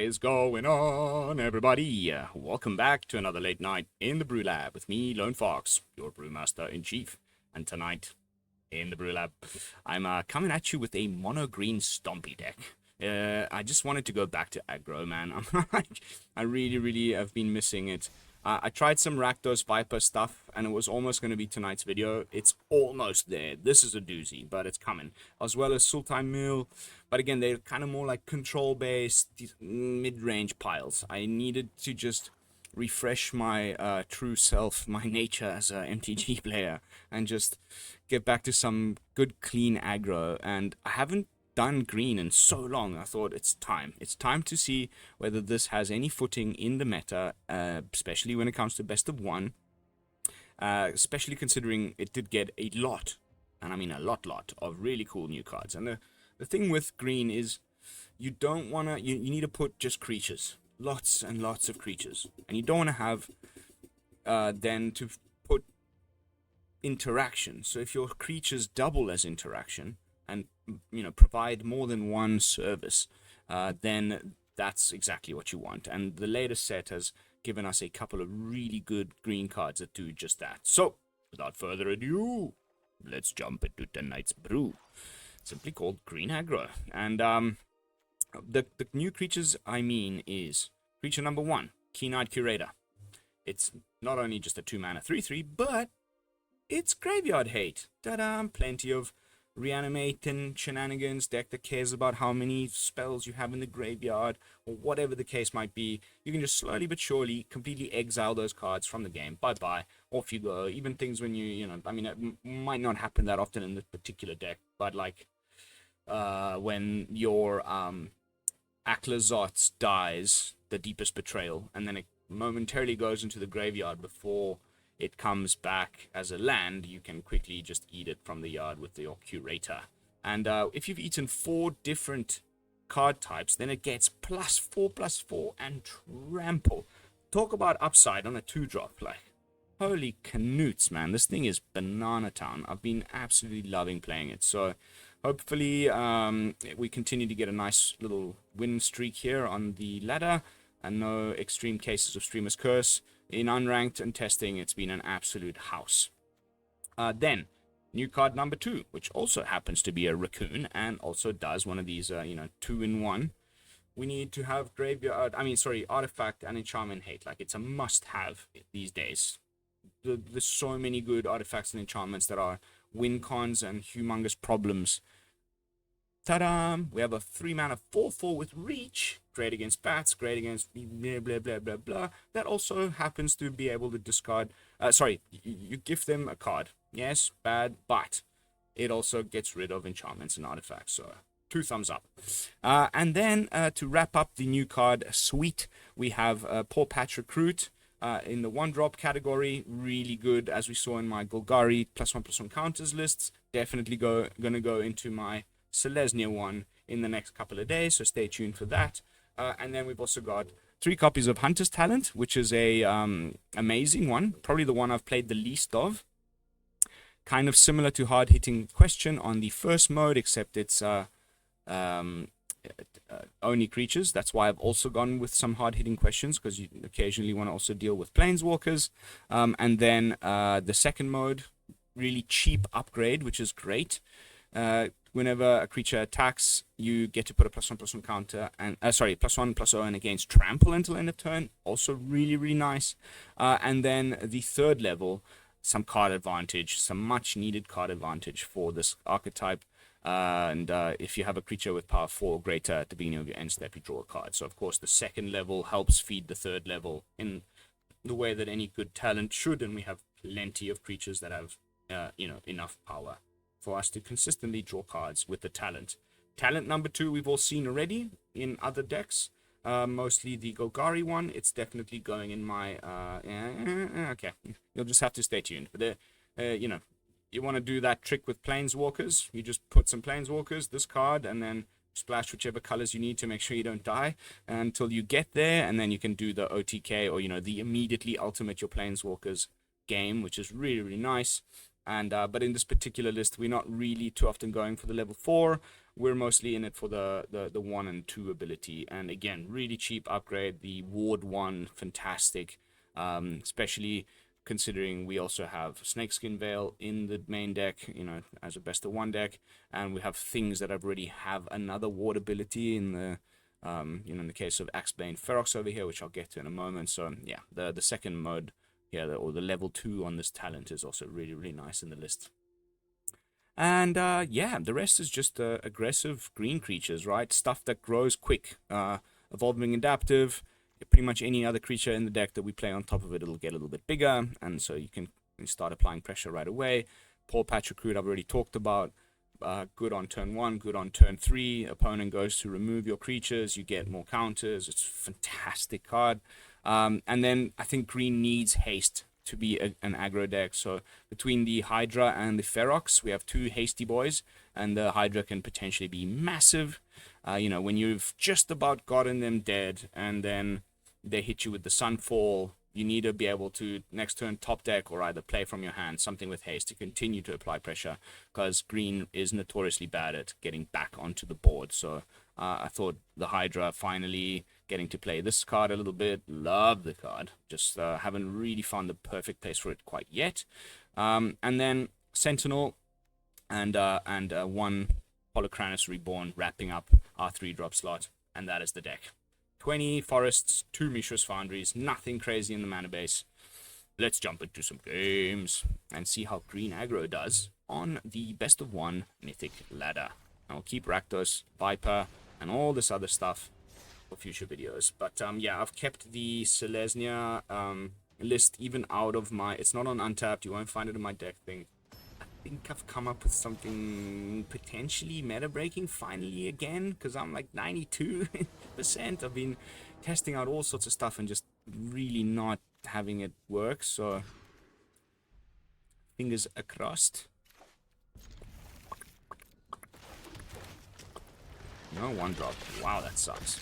is going on, everybody? Welcome back to another late night in the BrewLab with me, Lone Fox, your Brewmaster-in-Chief. And tonight, in the BrewLab, I'm coming at you with a mono-green Stompy deck. I just wanted to go back to Aggro, man. I really have been missing it. I tried some Rakdos Viper stuff, and it was almost going to be tonight's video. It's almost there. This is a doozy, but it's coming. As well as Sultan Mill. But again, they're kind of more like control-based, mid-range piles. I needed to just refresh my true self, my nature as a MTG player, and just get back to some good, clean aggro. And I haven't done green in so long. I thought it's time to see whether this has any footing in the meta, especially when it comes to best of one, especially considering it did get a lot, and I mean a lot of really cool new cards. And the thing with green is you don't want to, you need to put just creatures, lots and lots of creatures, and you don't want to have then to put interaction. So if your creatures double as interaction and provide more than one service, then that's exactly what you want. And the latest set has given us a couple of really good green cards that do just that. So without further ado, let's jump into tonight's brew, simply called Green Aggro. And the new creatures I mean is creature number 1, Keen-Eyed Curator. It's not only just a 2-mana 3/3, but it's graveyard hate. Ta-da! Plenty of reanimating shenanigans, deck that cares about how many spells you have in the graveyard, or whatever the case might be. You can just slowly but surely completely exile those cards from the game. Bye-bye. Off you go. Even things when I mean, it might not happen that often in this particular deck, but like when your Aklazot dies, the Deepest Betrayal, and then it momentarily goes into the graveyard before it comes back as a land, you can quickly just eat it from the yard with your Curator. And if you've eaten 4 different card types, then it gets +4/+4 and trample. Talk about upside on a 2-drop. Like, holy canoots, man. This thing is banana town. I've been absolutely loving playing it. So hopefully we continue to get a nice little win streak here on the ladder, and no extreme cases of Streamer's Curse. In unranked and testing, it's been an absolute house. Then, new card number 2, which also happens to be a raccoon, and also does one of these, 2-in-1. We need to have artifact and enchantment hate. Like, it's a must-have these days. There's so many good artifacts and enchantments that are win cons and humongous problems. Ta-da! We have a 3-mana 4/4 with reach. Great against bats, great against blah blah blah blah blah. That also happens to be able to discard. You give them a card. Yes, bad, but it also gets rid of enchantments and artifacts. So 2 thumbs up. And then to wrap up the new card suite, we have Pawpatch Recruit in the 1-drop category. Really good, as we saw in my Golgari +1/+1 counters lists. Definitely gonna go into my Selesnya one in the next couple of days, so stay tuned for that. And then we've also got 3 copies of Hunter's Talent, which is a amazing one, probably the one I've played the least of. Kind of similar to Hard Hitting Question on the first mode, except it's only creatures. That's why I've also gone with some Hard Hitting Questions, because you occasionally want to also deal with Planeswalkers. And then the second mode, really cheap upgrade, which is great. Whenever a creature attacks, you get to put a +1/+1 counter, and +1/+0 and against trample until end of turn. Also really nice. And then the 3rd level, some card advantage, some much needed card advantage for this archetype. And if you have a creature with power 4 or greater at the beginning of your end step, you draw a card. So of course the 2nd level helps feed the 3rd level in the way that any good talent should, and we have plenty of creatures that have enough power for us to consistently draw cards with the talent. Talent number 2 we've all seen already in other decks, mostly the Golgari one. It's definitely going in my okay, you'll just have to stay tuned. But you want to do that trick with Planeswalkers. You just put some Planeswalkers, this card, and then splash whichever colors you need to make sure you don't die until you get there, and then you can do the OTK, or the immediately ultimate your Planeswalkers game, which is really nice. And but in this particular list, we're not really too often going for the level 4. we're mostly in it for the 1 and 2 ability. And again, really cheap upgrade. The Ward 1, fantastic, especially considering we also have Snakeskin Veil in the main deck, you know, as a best of 1 deck, and we have things that already have another ward ability in the you know, in the case of Axebane Ferox over here, which I'll get to in a moment. So yeah, the second mode here, or the level 2 on this talent, is also really nice in the list. And yeah, the rest is just aggressive green creatures, right? Stuff that grows quick, evolving adaptive. Pretty much any other creature in the deck that we play on top of it, it'll get a little bit bigger, and so you can start applying pressure right away. Pawpatch Recruit I've already talked about. Good on turn 1, good on turn 3. Opponent goes to remove your creatures, you get more counters. It's a fantastic card. And then I think green needs haste to be an aggro deck. So between the Hydra and the Ferox, we have 2 hasty boys, and the Hydra can potentially be massive. You know, when you've just about gotten them dead, and then they hit you with the Sunfall, you need to be able to next turn top deck or either play from your hand something with haste to continue to apply pressure, because green is notoriously bad at getting back onto the board. So I thought the Hydra finally getting to play this card a little bit. Love the card, just haven't really found the perfect place for it quite yet. And then Sentinel and 1 Polukranos Reborn wrapping up our 3-drop slot, and that is the deck. 20 forests, 2 Mishra's Foundries, nothing crazy in the mana base. Let's jump into some games and see how green aggro does on the best of 1 Mythic ladder. I'll keep Rakdos, Viper, and all this other stuff for future videos. But yeah, I've kept the Selesnya list even out of my... It's not on Untapped, you won't find it in my deck thing. I think I've come up with something potentially meta-breaking finally again, because I'm like 92%. I've been testing out all sorts of stuff and just really not having it work, so fingers crossed. No 1-drop. Wow, that sucks.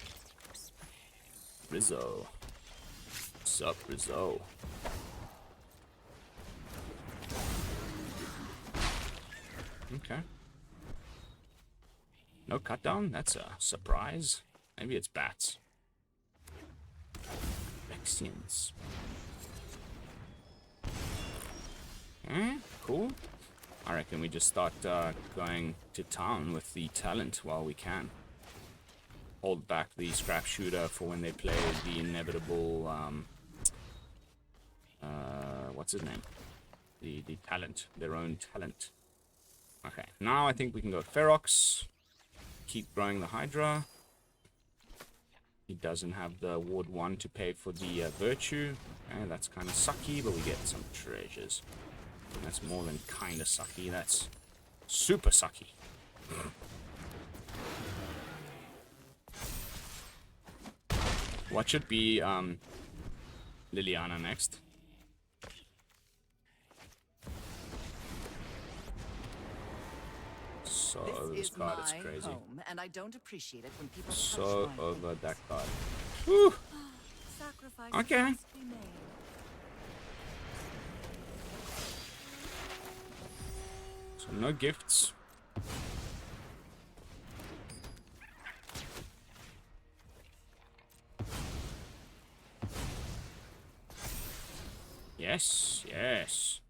Rizzo. What's up, Rizzo? Okay. No cut down? That's a surprise. Maybe it's bats. Vexians. Cool. I reckon we just start going to town with the talent while we can. Hold back the Scrapshooter for when they play the inevitable, what's his name? The talent, their own talent. Okay, now I think we can go Ferox. Keep growing the Hydra. He doesn't have the Ward 1 to pay for the Virtue. Okay, that's kind of sucky, but we get some treasures. And that's more than kind of sucky. That's super sucky. What should be Liliana next? So this card is crazy. Home, and I don't appreciate it when people so over that card. Whew. Okay. So no gifts. Yes, yes.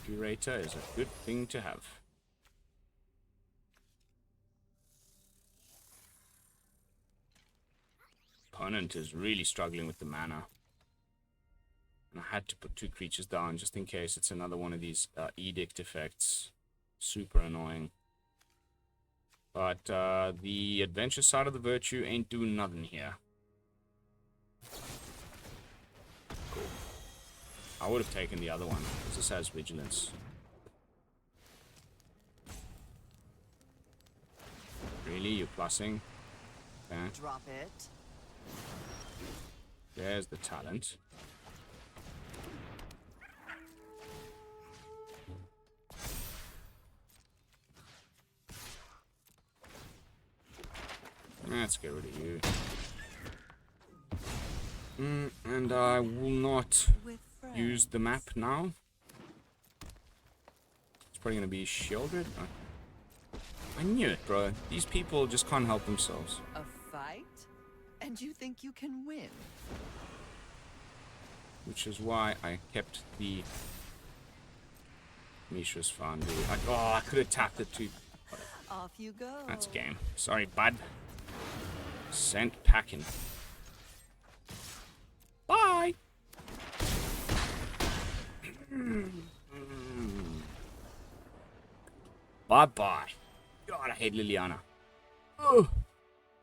Curator is a good thing to have. Opponent is really struggling with the mana. And I had to put 2 creatures down just in case it's another one of these edict effects. Super annoying. But the adventure side of the Virtue ain't doing nothing here. Cool. I would have taken the other one, because this has Vigilance. Really? You're plussing? Okay. Drop it. There's the talent. Let's get rid of you. And I will not use the map now. It's probably going to be shielded. I knew it, bro. These people just can't help themselves. A fight? And you think you can win? Which is why I kept the Mishra's Foundry. I could have tapped it too. Off you go. That's game. Sorry, bud. Sent packing. Bye! Bye-bye. God, I hate Liliana. Ugh.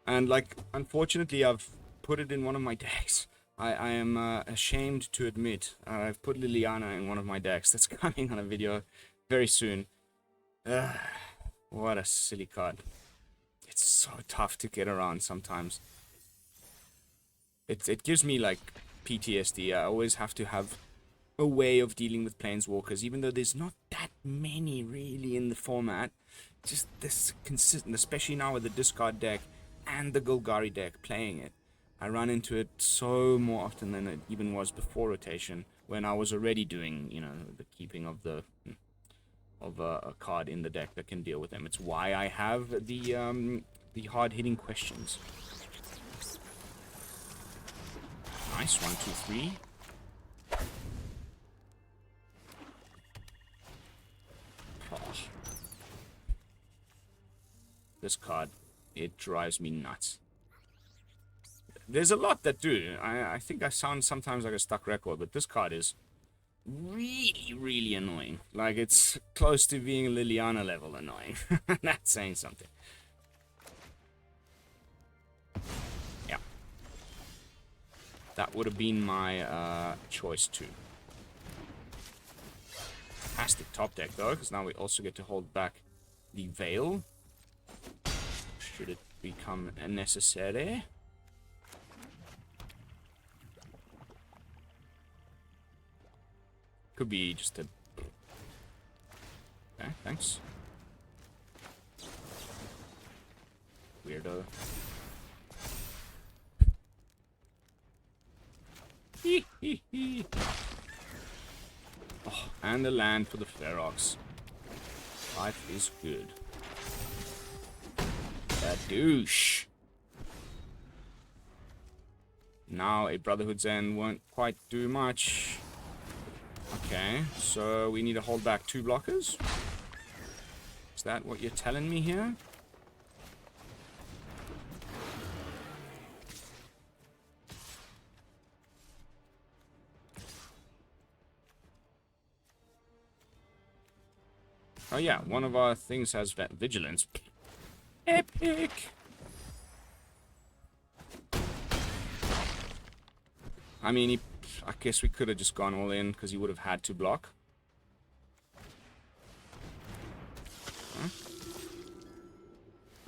And, like, unfortunately, I've put it in one of my decks. I am ashamed to admit I've put Liliana in one of my decks. That's coming on a video very soon. What a silly card. It's so tough to get around sometimes. It gives me, like, PTSD. I always have to have a way of dealing with Planeswalkers, even though there's not that many really in the format. Just this consistent, especially now with the discard deck and the Golgari deck playing it. I run into it so more often than it even was before rotation, when I was already doing, you know, the keeping of the a card in the deck that can deal with them. It's why I have the hard-hitting questions. Nice, 1, 2, 3. Oh. This card, it drives me nuts. There's a lot that do. I think I sound sometimes like a stuck record, but this card is really, really annoying. Like, it's close to being Liliana level annoying. That's saying something. Yeah. That would have been my choice too. Fantastic top deck though, because now we also get to hold back the Veil. Should it become necessary. Could be just a... Okay, thanks. Weirdo. Oh, and the land for the Ferox. Life is good. A douche. Now a Brotherhood's End won't quite do much. Okay, so we need to hold back 2 blockers? Is that what you're telling me here? Oh yeah, one of our things has vigilance. Epic! I mean, I guess we could have just gone all in because he would have had to block. Huh?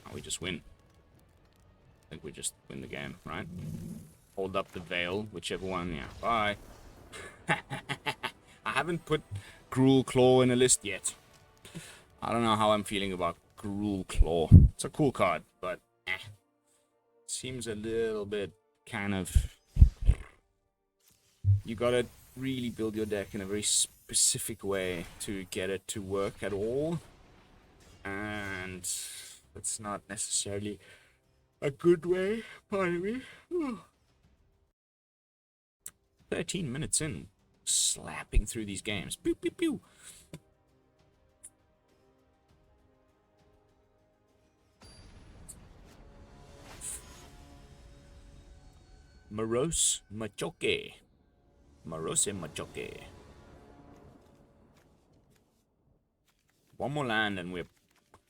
Oh, we just win. I think we just win the game, right? Hold up the Veil, whichever one. Yeah, bye. I haven't put Gruul Claw in a list yet. I don't know how I'm feeling about Gruul Claw. It's a cool card, but seems a little bit kind of... You gotta really build your deck in a very specific way to get it to work at all. And it's not necessarily a good way, pardon me. 13 minutes in, slapping through these games. Pew, pew, pew. Morose Machoke. Morose Machoke. One more land and we're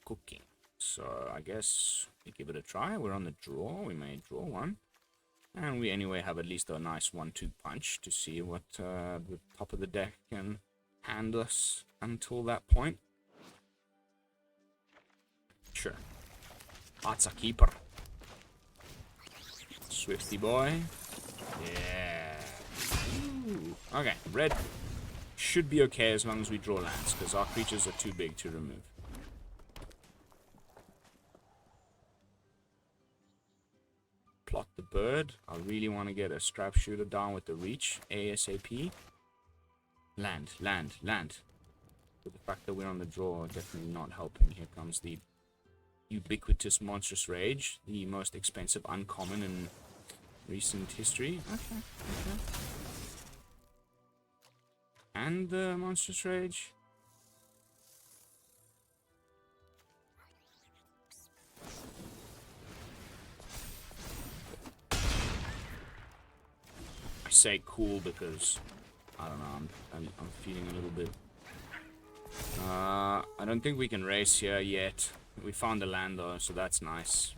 cooking. So I guess we give it a try. We're on the draw. We may draw one. And we anyway have at least a nice 1-2 punch to see what the top of the deck can hand us until that point. Sure. That's a keeper. Swifty boy. Yeah. Ooh. Okay, red should be okay as long as we draw lands, because our creatures are too big to remove. Plot the bird. I really want to get a Scrapshooter down with the reach ASAP. Land, land, land. But the fact that we're on the draw definitely not helping. Here comes the ubiquitous Monstrous Rage, the most expensive uncommon in recent history. Okay. And the Monstrous Rage. I say cool because I don't know. I'm feeling a little bit. I don't think we can race here yet. We found the land though, so that's nice.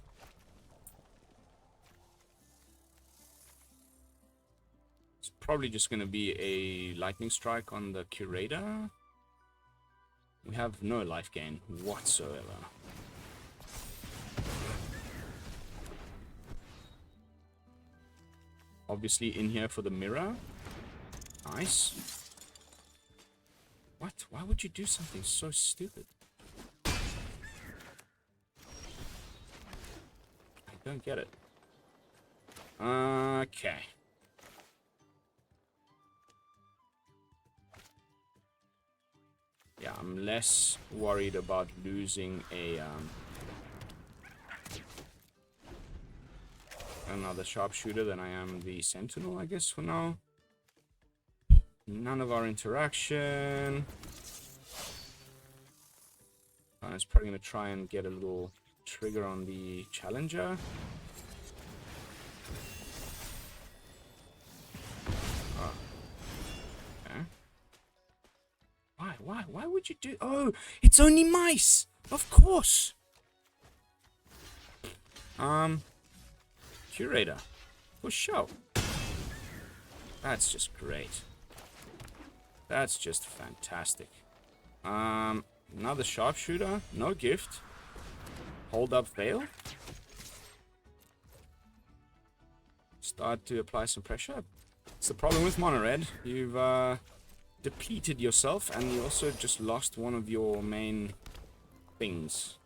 It's probably just gonna be a lightning strike on the Curator. We have no life gain whatsoever. Obviously in here for the mirror. Nice. What? Why would you do something so stupid? I don't get it. Okay. Yeah, I'm less worried about losing a another sharpshooter than I am the Sentinel, I guess, for now. None of our interaction. I was probably going to try and get a little trigger on the challenger. Oh. Okay. Why would you do... Oh, it's only mice! Of course! Curator. For sure. That's just great. That's just fantastic. Another sharpshooter. No gift. Hold up Veil. Start to apply some pressure. It's the problem with mono red. You've depleted yourself and you also just lost one of your main things.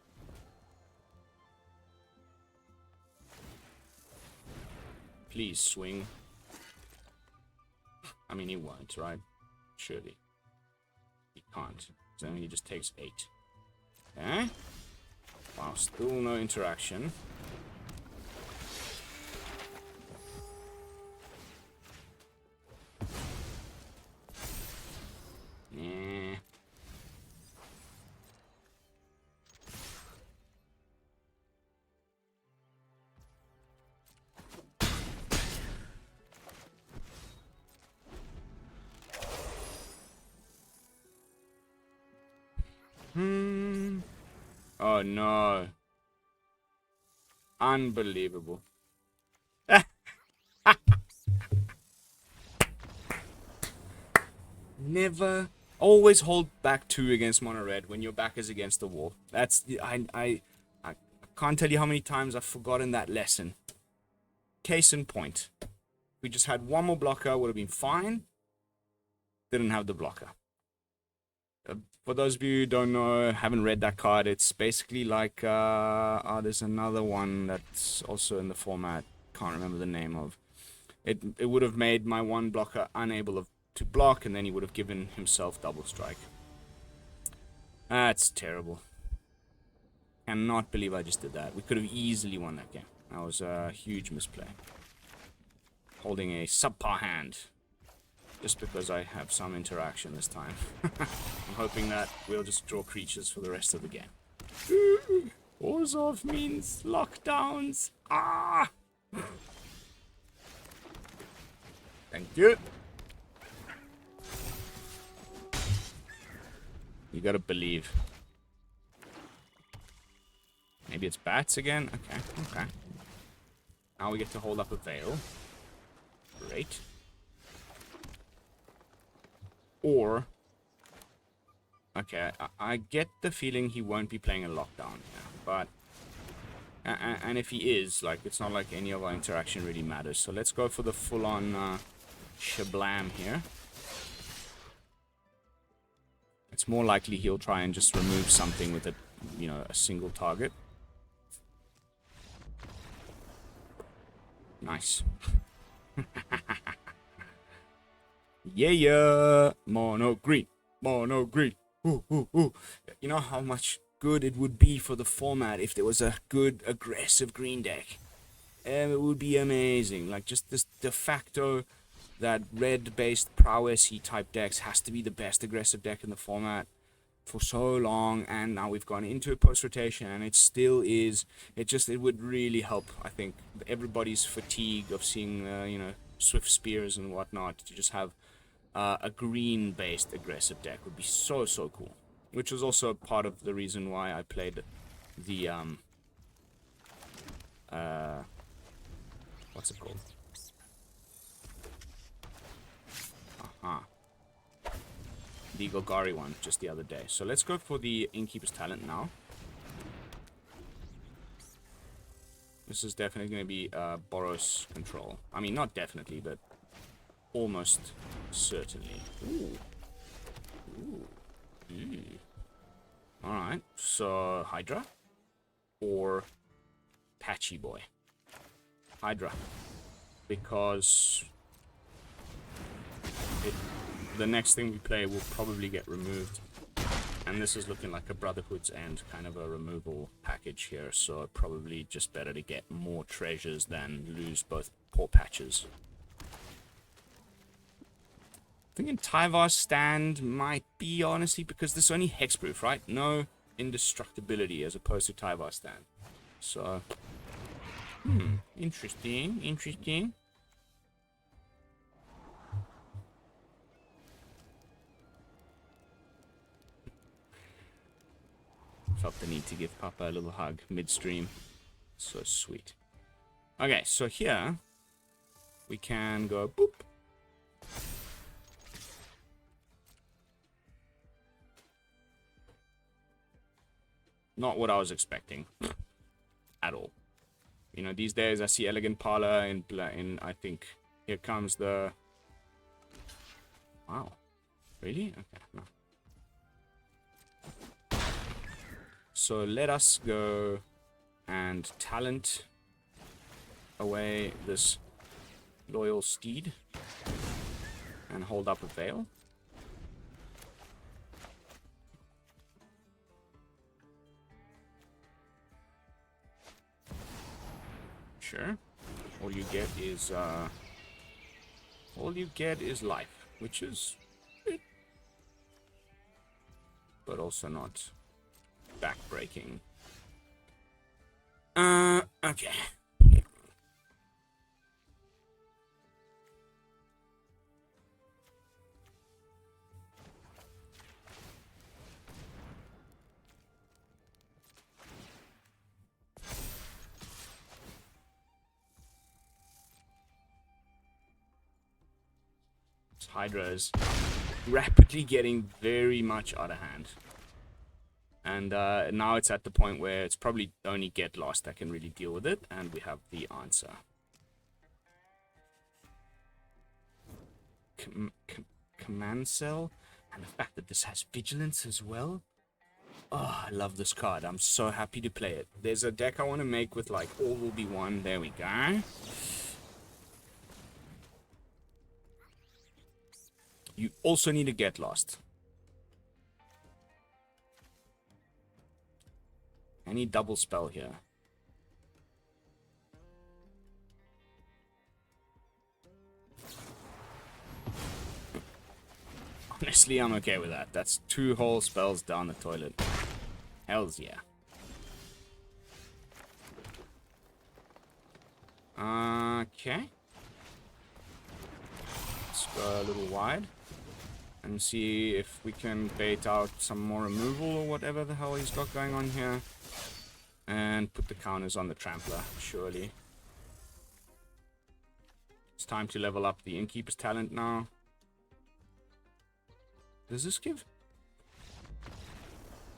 Please swing. I mean, he won't, right? Surely. He can't. So he just takes 8. Okay. Wow, still no interaction. Nah. Oh no. Unbelievable. Never. Always hold back 2 against mono red when your back is against the wall. That's I can't tell you how many times I've forgotten that lesson. Case in point. We just had one more blocker, would have been fine. Didn't have the blocker. For those of you who don't know, haven't read that card, it's basically like, there's another one that's also in the format, can't remember the name of. It would have made my one blocker unable to block, and then he would have given himself double strike. That's terrible. Cannot believe I just did that. We could have easily won that game. That was a huge misplay. Holding a subpar hand. Just because I have some interaction this time. I'm hoping that we'll just draw creatures for the rest of the game. Orzhov means lockdowns. Ah! Thank you. You gotta believe. Maybe it's bats again? Okay, okay. Now we get to hold up a veil. Great. Or, okay, I get the feeling he won't be playing a lockdown here, but, and if he is, like, it's not like any of our interaction really matters, so let's go for the full-on shablam here. It's more likely he'll try and just remove something with a, you know, a single target. Nice. Yeah, mono green, mono green. Ooh, ooh, ooh. You know how much good it would be for the format if there was a good aggressive green deck. It would be amazing. Like, just this de facto that red-based prowessy type decks has to be the best aggressive deck in the format for so long, and now we've gone into a post-rotation, and it still is. It would really help, I think, everybody's fatigue of seeing, you know, Swift Spears and whatnot, to just have a green-based aggressive deck would be so cool. Which was also part of the reason why I played the, what's it called? The Golgari one just the other day. So let's go for the Innkeeper's Talent now. This is definitely going to be Boros control. I mean, not definitely, but almost certainly. Ooh. Alright, so Hydra or Patchy Boy? Hydra. Because the next thing we play will probably get removed. And this is looking like a Brotherhood's End kind of a removal package here, so probably just better to get more treasures than lose both Pawpatches. Thinking Tyvar's stand might be, honestly, because this is only hexproof, right? No indestructibility as opposed to Tyvar's stand. So, interesting. Felt the need to give Papa a little hug midstream. So sweet. Okay, so here we can go boop. Not what I was expecting at all. You know, these days I see Elegant Parlor in I think here comes the. Wow, really? Okay, no. So let us go and talent away this loyal steed and hold up a veil. Sure. All you get is life, which is it, but also not backbreaking. Okay. This Hydra is rapidly getting very much out of hand. And now it's at the point where it's probably only Get Lost that can really deal with it, and we have the answer. Command Cell, and the fact that this has Vigilance as well. Oh, I love this card. I'm so happy to play it. There's a deck I want to make with, like, all will be one. There we go. You also need to Get Lost. Any double spell here? Honestly, I'm okay with that. That's 2 whole spells down the toilet. Hells yeah. Okay. Let's go a little wide and see if we can bait out some more removal or whatever the hell he's got going on here. And put the counters on the Trampler, surely. It's time to level up the Innkeeper's Talent now. Does this give?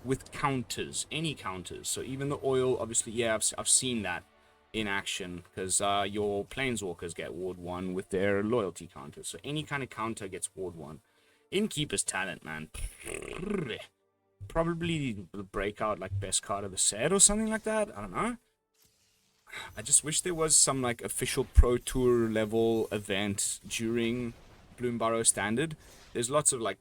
With counters, any counters. So even the oil, obviously, yeah, I've seen that in action. Because your Planeswalkers get Ward 1 with their loyalty counters. So any kind of counter gets Ward 1. Innkeeper's Talent, man. Probably the breakout, like, best card of the set or something like that. I don't know. I just wish there was some, like, official Pro Tour level event during Bloomburrow Standard. There's lots of, like,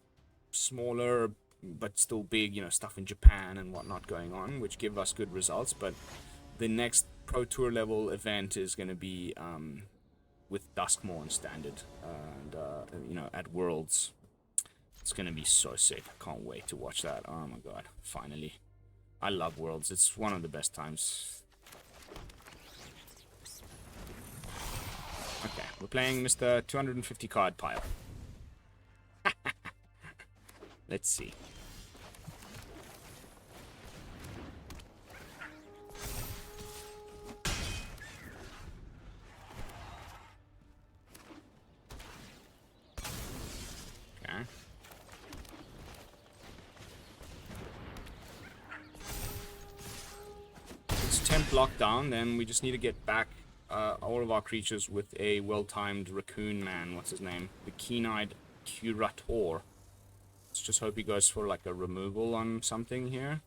smaller but still big, stuff in Japan and whatnot going on, which give us good results. But the next Pro Tour level event is going to be with Duskmoor and Standard, and at Worlds. It's going to be so sick. I can't wait to watch that. Oh my god, finally. I love Worlds. It's one of the best times. Okay, we're playing Mr. 250 card pile. Let's see. Okay. It's temp lockdown, then we just need to get back all of our creatures with a well-timed raccoon man. What's his name? The Keen-Eyed Curator. Let's just hope he goes for like a removal on something here.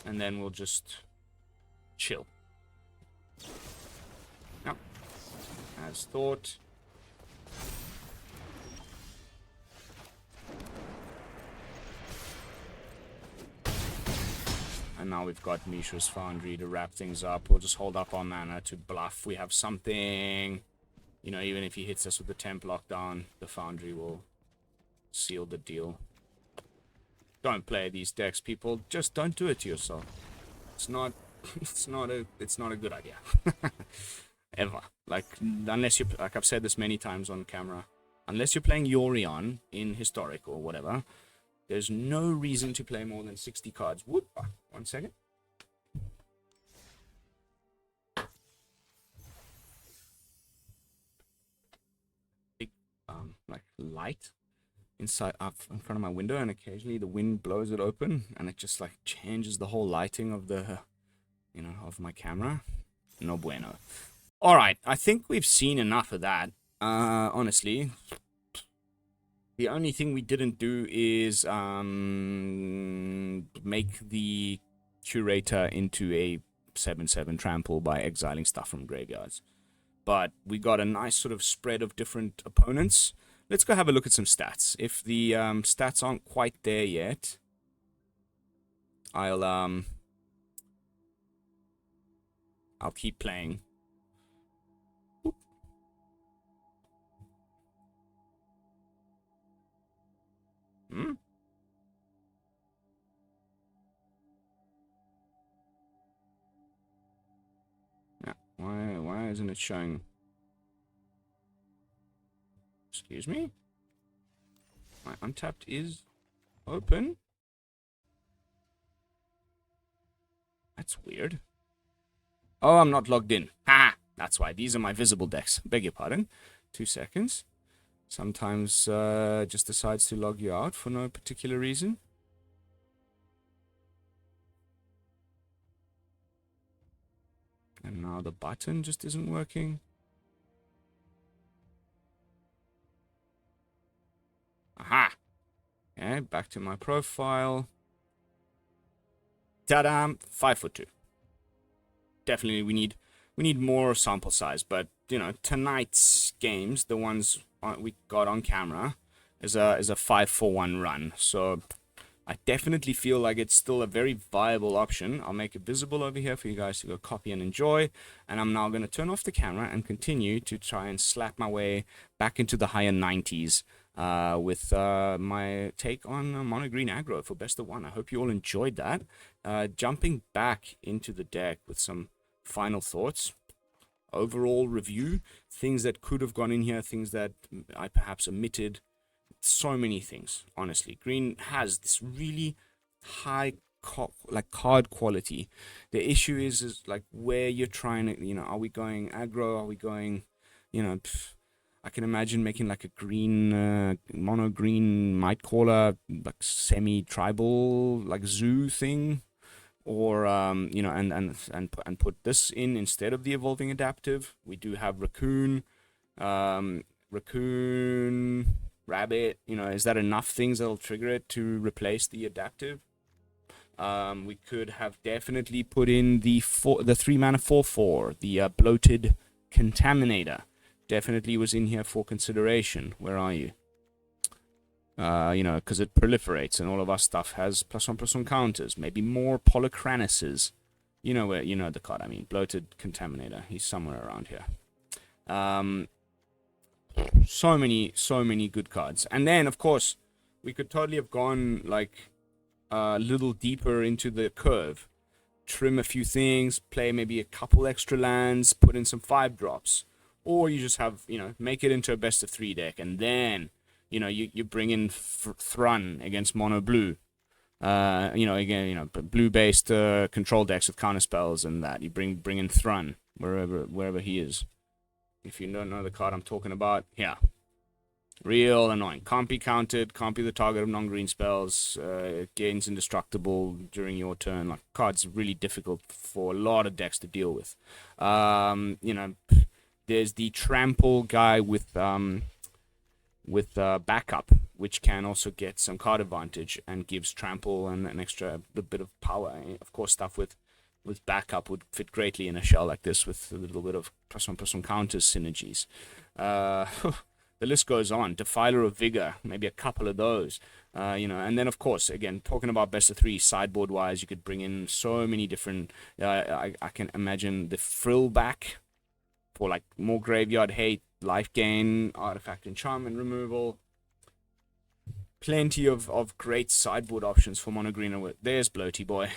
And then we'll just chill. Yep. As thought. And now we've got Mishra's Foundry to wrap things up. We'll just hold up our mana to bluff. We have something. Even if he hits us with the temp lockdown, the Foundry will seal the deal. Don't play these decks, people. Just don't do it to yourself. It's not a good idea. Ever. Unless you, like I've said this many times on camera, unless you're playing Yorion in Historic or whatever, there's no reason to play more than 60 cards. Whoop. 1 second. Big, light inside up in front of my window, and occasionally the wind blows it open, and it just changes the whole lighting of the, of my camera. No bueno. All right, I think we've seen enough of that. Honestly. The only thing we didn't do is make the Curator into a 7/7 trample by exiling stuff from graveyards. But we got a nice sort of spread of different opponents. Let's go have a look at some stats. If the stats aren't quite there yet, I'll keep playing. Yeah, why isn't it showing? Excuse me? My untapped is open? That's weird. Oh, I'm not logged in. Ha! That's why. These are my visible decks. Beg your pardon. 2 seconds. Sometimes just decides to log you out for no particular reason. And now the button just isn't working. Aha! Okay, back to my profile. Ta-da! 5'2". Definitely we need more sample size, but tonight's games, the ones we got on camera, is a 5-4-1 run. So I definitely feel like it's still a very viable option. I'll make it visible over here for you guys to go copy and enjoy. And I'm now going to turn off the camera and continue to try and slap my way back into the higher 90s with my take on mono green aggro for best of one. I hope you all enjoyed that. Jumping back into the deck with some final thoughts. Overall review, things that could have gone in here, things that I perhaps omitted. So many things, honestly. Green has this really high card quality. The issue is where you're trying to, are we going aggro? Are we going, I can imagine making a green, mono green Mightcaller, semi-tribal, zoo thing. Or, and put this in instead of the Evolving Adaptive. We do have Raccoon, Rabbit. Is that enough things that'll trigger it to replace the Adaptive? We could have definitely put in the 3-mana 4/4, the Bloated Contaminator. Definitely was in here for consideration. Where are you? You know, because it proliferates, and all of our stuff has +1/+1 counters. Maybe more Polukranoses. You know where, you know the card I mean. Bloated Contaminator. He's somewhere around here. So many good cards. And then, of course, we could totally have gone, like, a little deeper into the curve. Trim a few things, play maybe a couple extra lands, put in some 5-drops. Or you just have, you know, make it into a best of 3 deck, and then, you know, you bring in Thrun against mono blue. You know, again, you know, blue-based control decks with counter spells and that. You bring in Thrun wherever he is. If you don't know the card I'm talking about, yeah. Real annoying. Can't be countered, can't be the target of non-green spells, gains indestructible during your turn. Like, card's really difficult for a lot of decks to deal with. You know, there's the trample guy with backup, which can also get some card advantage and gives trample and an extra bit of power. Of course, stuff with backup would fit greatly in a shell like this with a little bit of +1/+1 counters synergies. The list goes on. Defiler of Vigor, maybe a couple of those. You know, and then of course, again, talking about best of 3 sideboard wise, you could bring in so many different. I can imagine the frill back for like more graveyard hate, life gain, artifact enchantment removal. Plenty of great sideboard options for mono green. There's Bloaty Boy.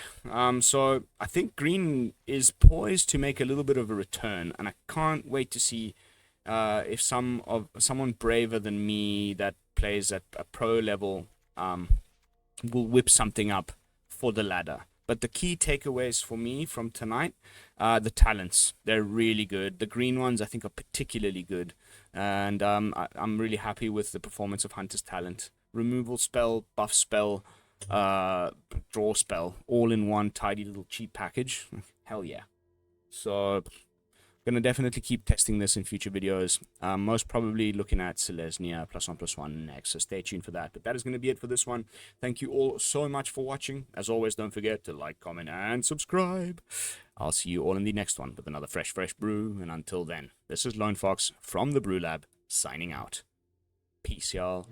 So I think green is poised to make a little bit of a return, and I can't wait to see if someone braver than me that plays at a pro level will whip something up for the ladder. But the key takeaways for me from tonight, the talents, they're really good. The green ones I think are particularly good, and I'm really happy with the performance of Hunter's Talent. Removal spell, buff spell, draw spell, all in one tidy little cheap package. Hell yeah. So gonna definitely keep testing this in future videos. Most probably looking at Selesnya +1/+1 next, so stay tuned for that. But that is going to be it for this one. Thank you all so much for watching. As always, don't forget to like, comment, and subscribe. I'll see you all in the next one with another fresh brew. And until then, this is Lone Fox from the BrewLab, signing out. Peace, y'all.